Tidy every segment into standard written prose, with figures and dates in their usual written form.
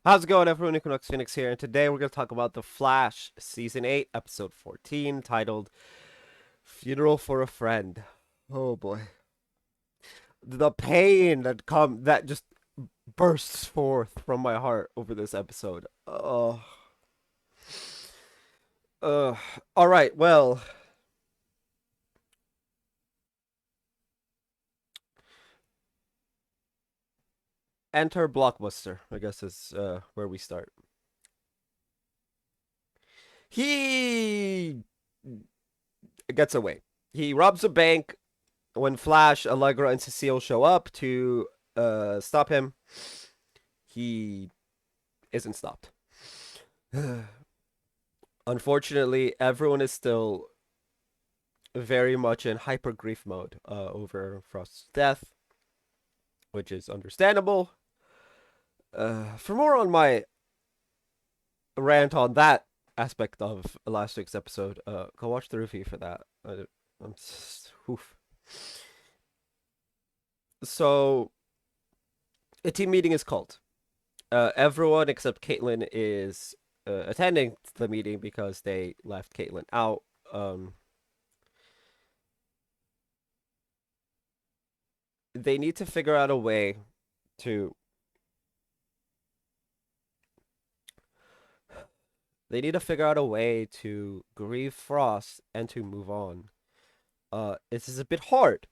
How's it going, everyone? Equinox Phoenix here, and today we're going to talk about The Flash, Season 8, Episode 14, titled Funeral for a Friend. Oh boy. The pain that just bursts forth from my heart over this episode. Uh, all right, well, enter Blockbuster, I guess is where we start. He gets away. He robs a bank when Flash, Allegra, and Cecile show up to stop him. He isn't stopped. Unfortunately, everyone is still very much in hyper grief mode over Frost's death, which is understandable. For more on my rant on that aspect of last week's episode, go watch the review for that. I'm just, oof. So, a team meeting is called. Everyone except Caitlin is attending the meeting because they left Caitlin out. They need to figure out a way to they need to figure out a way to grieve Frost and to move on. This is a bit hard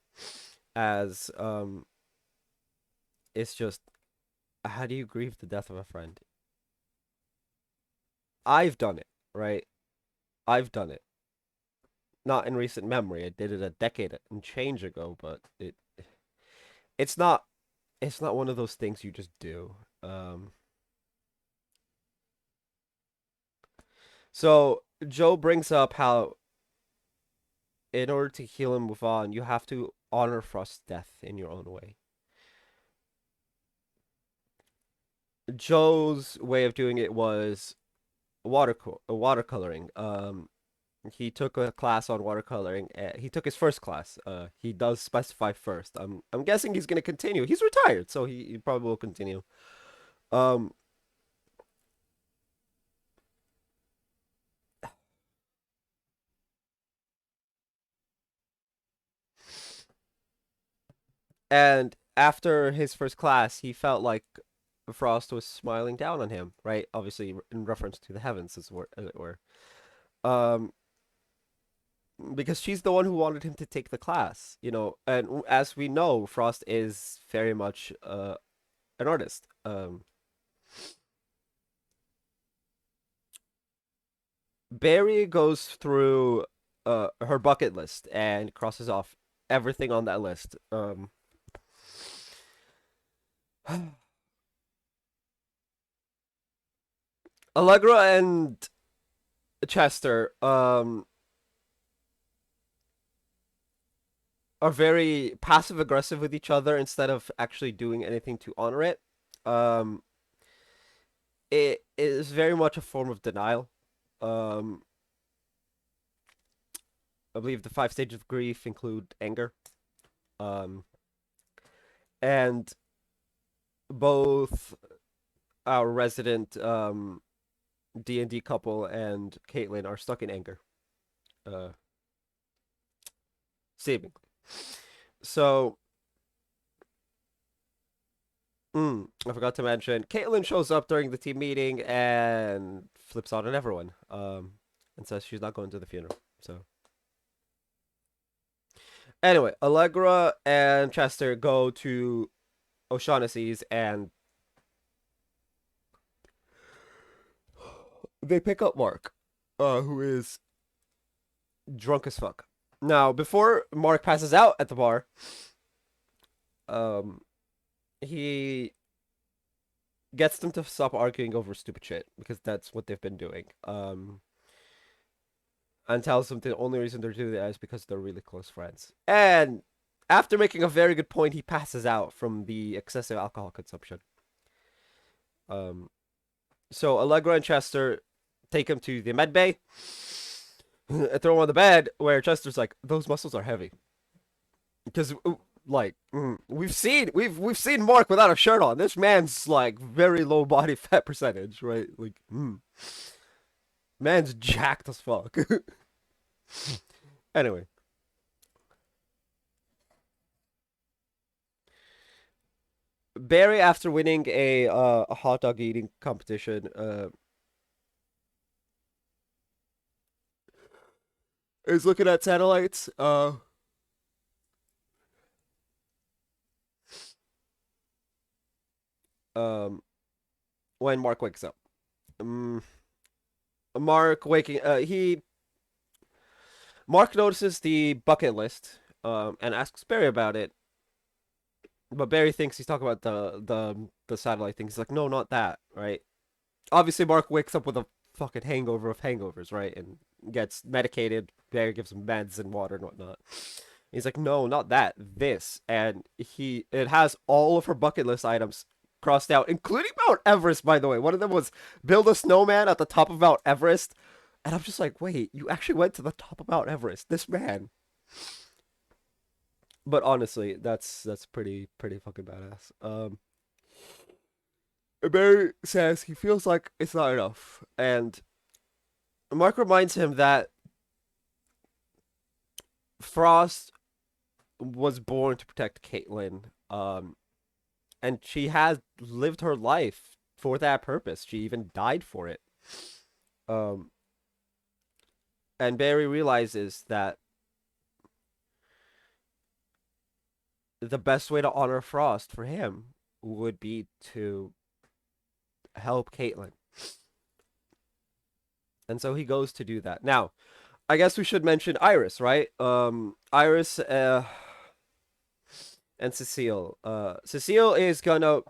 as it's just how do you grieve the death of a friend? I've done it, right? I've done it. Not in recent memory. I did it a decade and change ago, but it's not it's not one of those things you just do. So Joe brings up how in order to heal and move on, you have to honor Frost's death in your own way. Joe's way of doing it was watercoloring. He took a class on watercoloring. He took his first class. He does specify first. I'm guessing he's gonna continue. He's retired, so he probably will continue. Um, and after his first class, he felt like Frost was smiling down on him, right? Obviously, in reference to the heavens, as it were. Um, because she's the one who wanted him to take the class, and as we know, Frost is very much an artist. Barry goes through her bucket list and crosses off everything on that list. Allegra and Chester are very passive aggressive with each other instead of actually doing anything to honor it. Um, it is very much a form of denial. Um, I believe the five stages of grief include anger. Um, and both our resident D&D couple and Caitlin are stuck in anger. Uh, Seemingly. So, I forgot to mention, Caitlin shows up during the team meeting and flips out on everyone. And says she's not going to the funeral. So, anyway, Allegra and Chester go to O'Shaughnessy's and they pick up Mark, who is drunk as fuck. Now, before Mark passes out at the bar, um, he gets them to stop arguing over stupid shit because that's what they've been doing. And tells them the only reason they're doing that is because they're really close friends. And after making a very good point, he passes out from the excessive alcohol consumption. Um, so Allegra and Chester take him to the med bay, throw him on the bed, where Chester's like, "Those muscles are heavy," because like we've seen Mark without a shirt on. This man's like very low body fat percentage, right? Like, man's jacked as fuck. Anyway, Barry, after winning a hot dog eating competition, is looking at satellites. Um, when Mark wakes up, um, Mark waking, he Mark notices the bucket list, and asks Barry about it. But Barry thinks he's talking about the satellite thing. He's like, no, not that, right? Obviously, Mark wakes up with a fucking hangover of hangovers, right? And gets medicated. Barry gives him meds and water and whatnot. He's like, no, not that, this. And it has all of her bucket list items crossed out, including Mount Everest, by the way. One of them was build a snowman at the top of Mount Everest. And I'm just like, wait, you actually went to the top of Mount Everest? This man. But honestly, that's pretty fucking badass. Barry says he feels like it's not enough, and Mark reminds him that Frost was born to protect Caitlin, and she has lived her life for that purpose. She even died for it. Um, and Barry realizes that the best way to honor Frost for him would be to help Caitlin. And so he goes to do that. Now, I guess we should mention Iris, right? Iris and Cecile. Cecile is gonna,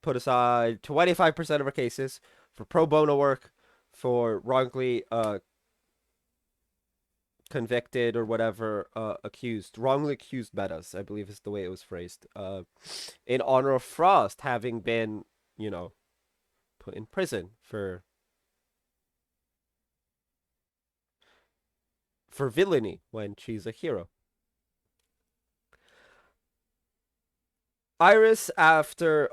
put aside 25% of her cases for pro bono work, for wrongly convicted or whatever, accused, wrongly accused metas, I believe is the way it was phrased. In honor of Frost having been, you know, put in prison for villainy when she's a hero. Iris after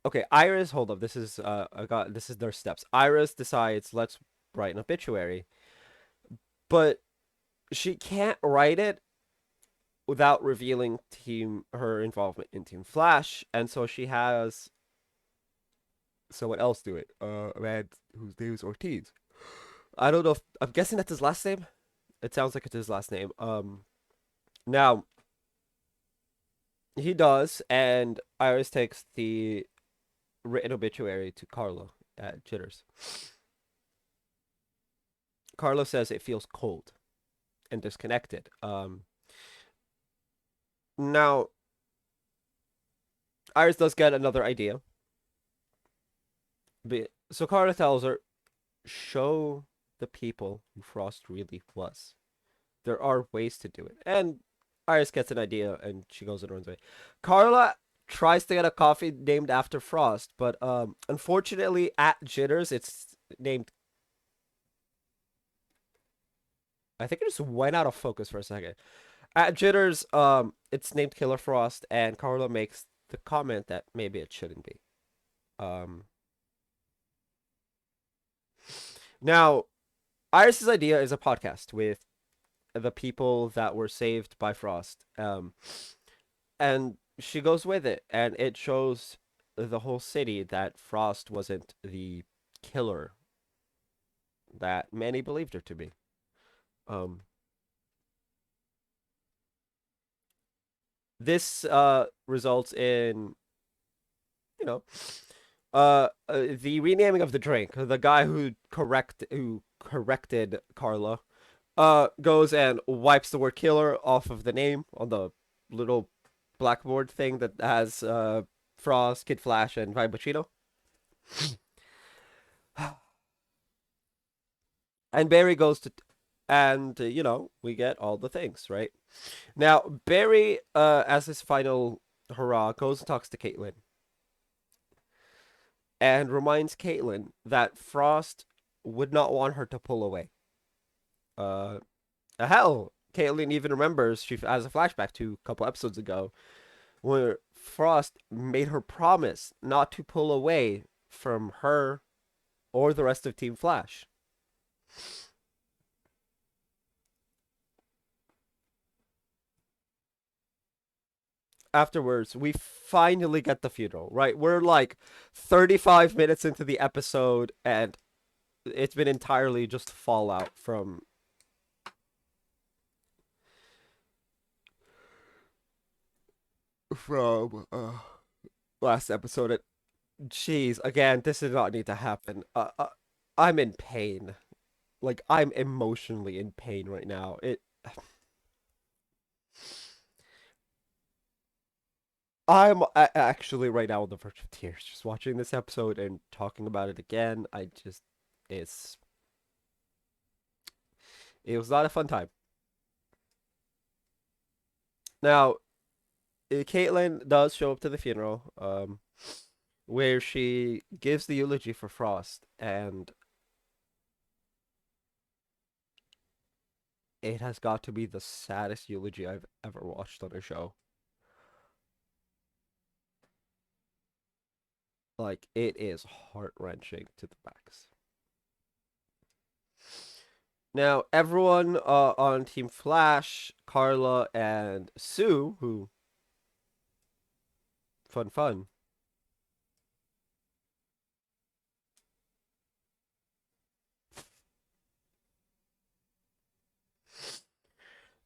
okay, Iris, hold up. This is their steps. Iris decides let's write an obituary, but she can't write it without revealing team her involvement in Team Flash, and so she has someone else do it. A man whose name is Ortiz. I don't know if I'm guessing that's his last name. It sounds like it's his last name. Now he does, and Iris takes the written obituary to Carlo at Jitters. Carlo says it feels cold and disconnected. Now Iris does get another idea. So Carlo tells her, show the people who Frost really was. There are ways to do it. And Iris gets an idea and she goes and runs away. Carla tries to get a coffee named after Frost, but unfortunately at Jitters it's named, I think it just went out of focus for a second. At Jitters, it's named Killer Frost, and Carla makes the comment that maybe it shouldn't be. Um, Now, Iris's idea is a podcast with the people that were saved by Frost. And she goes with it, and it shows the whole city that Frost wasn't the killer that many believed her to be. Um, this results in, you know, the renaming of the drink. The guy who corrected Carla goes and wipes the word killer off of the name on the little blackboard thing that has Frost, Kid Flash, and Vibuchino. And Barry goes to, and we get all the things right now. Barry, as his final hurrah, goes and talks to Caitlin and reminds Caitlin that Frost would not want her to pull away. Uh, hell, Caitlin even remembers she has a flashback to a couple episodes ago where Frost made her promise not to pull away from her or the rest of Team Flash. Afterwards, we finally get the funeral, right? We're like 35 minutes into the episode, and it's been entirely just fallout from last episode. Jeez, again, this did not need to happen. I'm in pain. Like, I'm emotionally in pain right now. I'm actually right now on the verge of tears just watching this episode and talking about it again. It's, it was not a fun time. Now, Caitlin does show up to the funeral, where she gives the eulogy for Frost, and it has got to be the saddest eulogy I've ever watched on a show. Like, it is heart wrenching to the max. Now, everyone on Team Flash, Carla and Sue, who fun,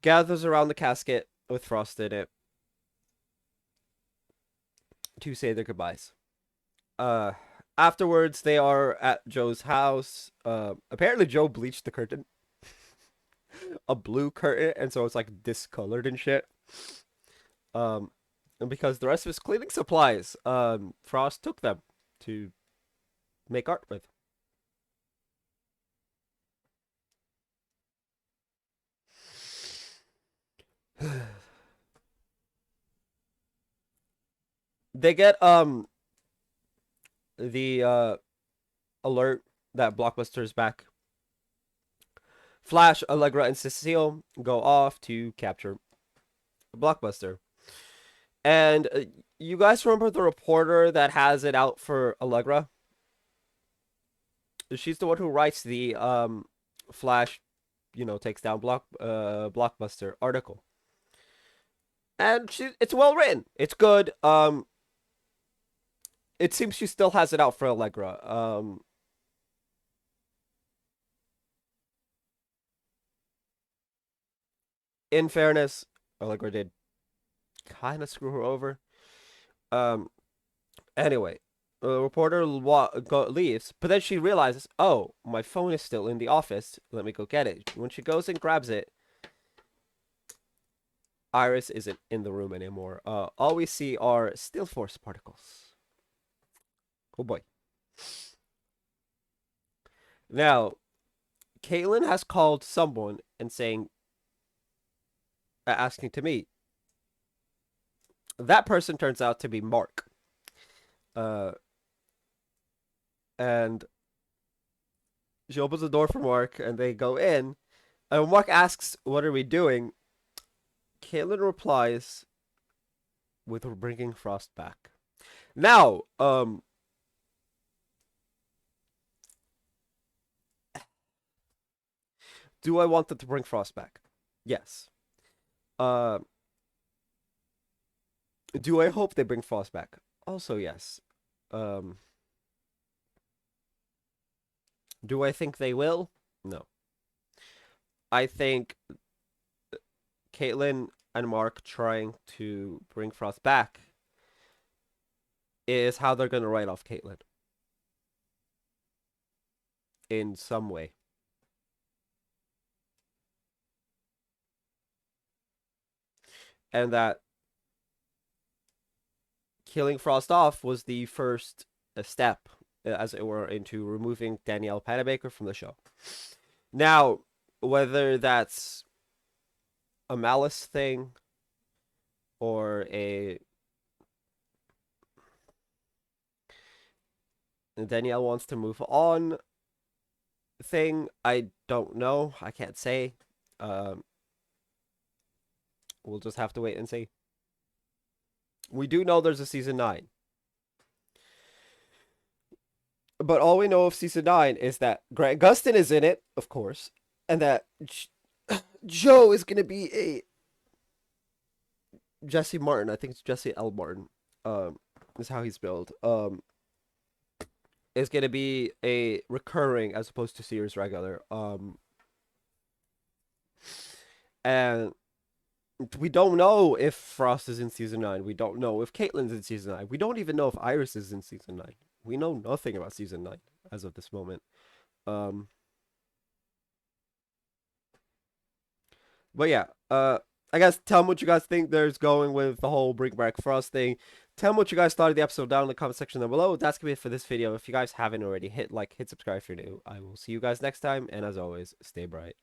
gathers around the casket with Frost in it to say their goodbyes. Uh, Afterwards, they are at Joe's house. Apparently, Joe bleached the curtain, a blue curtain, and so it's like discolored and shit. Um, and because the rest of his cleaning supplies, Frost took them to make art with. They get the alert that Blockbuster's back. Flash, Allegra, and Cecile go off to capture Blockbuster. And you guys remember the reporter that has it out for Allegra? She's the one who writes the Flash, takes down Blockbuster article. And it's well written. It's good. It seems she still has it out for Allegra. In fairness, Allegra did kind of screw her over. Um, anyway, the reporter leaves, but then she realizes, oh, my phone is still in the office. Let me go get it. When she goes and grabs it, Iris isn't in the room anymore. All we see are still force particles. Oh boy. Now, Caitlin has called someone and asking to meet. That person turns out to be Mark. Uh, and she opens the door for Mark, and they go in. And when Mark asks, "What are we doing?" Caitlin replies with, "We're bringing Frost back." Now, do I want them to bring Frost back? Yes. Uh, do I hope they bring Frost back? Also, yes. Um, do I think they will? No. I think Caitlin and Mark trying to bring Frost back is how they're going to write off Caitlin in some way. And that killing Frost off was the first step, as it were, into removing Danielle Panabaker from the show. Now, whether that's a malice thing or a Danielle wants to move on thing, I don't know. I can't say. Um, We'll just have to wait and see. We do know there's a season 9. But all we know of season 9 is that Grant Gustin is in it, of course, and that Joe is going to be a Jesse Martin. I think it's Jesse L. Martin. Is how he's spelled. Is going to be a recurring as opposed to series regular. And we don't know if Frost is in season 9. We don't know if Caitlyn's in season 9. We don't even know if Iris is in season 9. We know nothing about season 9 as of this moment. But yeah, I guess tell me what you guys think there's going with the whole Bring Back Frost thing. Tell me what you guys thought of the episode down in the comment section down below. That's gonna be it for this video. If you guys haven't already, hit like, hit subscribe if you're new. I will see you guys next time, and as always, stay bright.